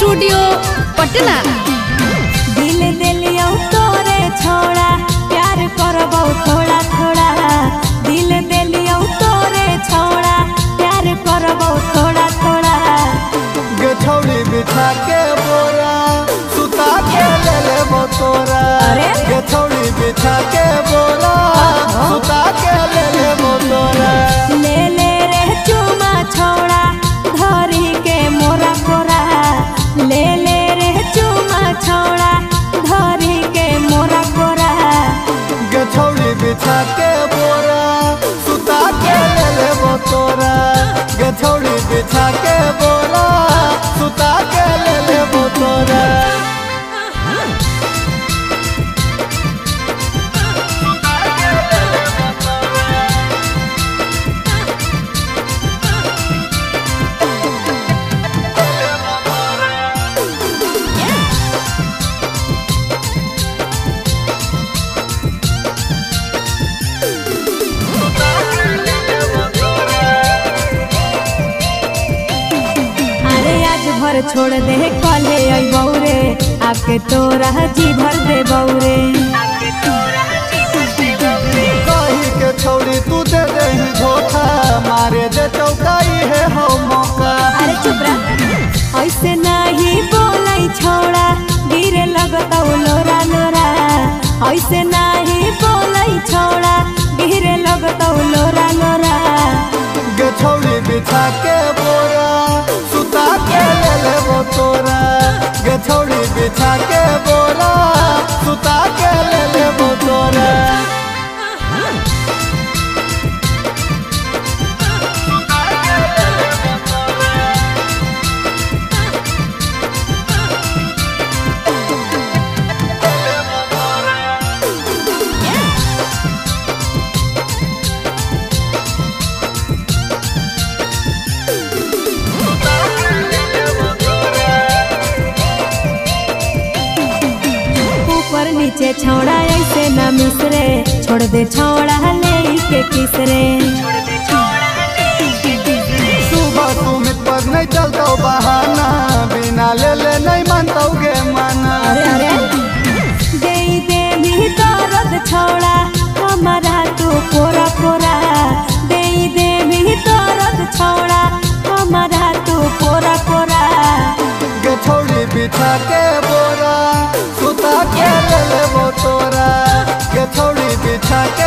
Studio Patna. दिल दिलियो तोरे छोड़ा प्यार करबो थोड़ा थोड़ा। दिल दिलियो तोरे छोड़ा प्यार करबो थोड़ा थोड़ा। गठौड़ी बिछा के बोरा सुता के ले लेबो तोरा। गठौड़ी बिछा के बोरा सुता के ले लेबो तोरा। ले ले रे चुमा छोड़ा धरी के मोरा कोरा। ले ले रे चुमा छोड़ा धरी के मोरा कोरा। गठौड़ी बिछा के बोरा सुता के ले लेबो तोरा। गठौड़ी बिछा के बोरा सुता के ले लेबो तोरा। भर छोड़ दे कले बौरे आपके तोरा जी भर दे बौरे। कही के छोड़ी तू दे दे धोखा मारे दे चौकाई है हो मौका। अरे चुप रह ऐसे नहीं बोलाई छोड़ा गिरे लगता लोरा लोरा। ऐसे नहीं बोलाई छोड़ा गिरे लगता लोरा लोरा। गठौड़ी बिछा के बोरा सुता के ले लेबो तोरा। गठौड़ी बिछा के बोरा सुता के ले लेबो तोरा। नीचे छौड़ा ऐसे न मिसरे छोड़ दे छौड़ा ले के किसरे। सुबह सुमित पर नहीं चलता बहाना बिना ले ले नहीं मानता गे माना। अरे दे दे भी दर्द छौड़ा हमारा तू पोरा पोरा। दे दे भी दर्द छौड़ा हमारा तू पोरा पोरा। गठौड़ी बिछा के बोरा सुता के ले लेबो तोरा। गठौड़ी बिछा के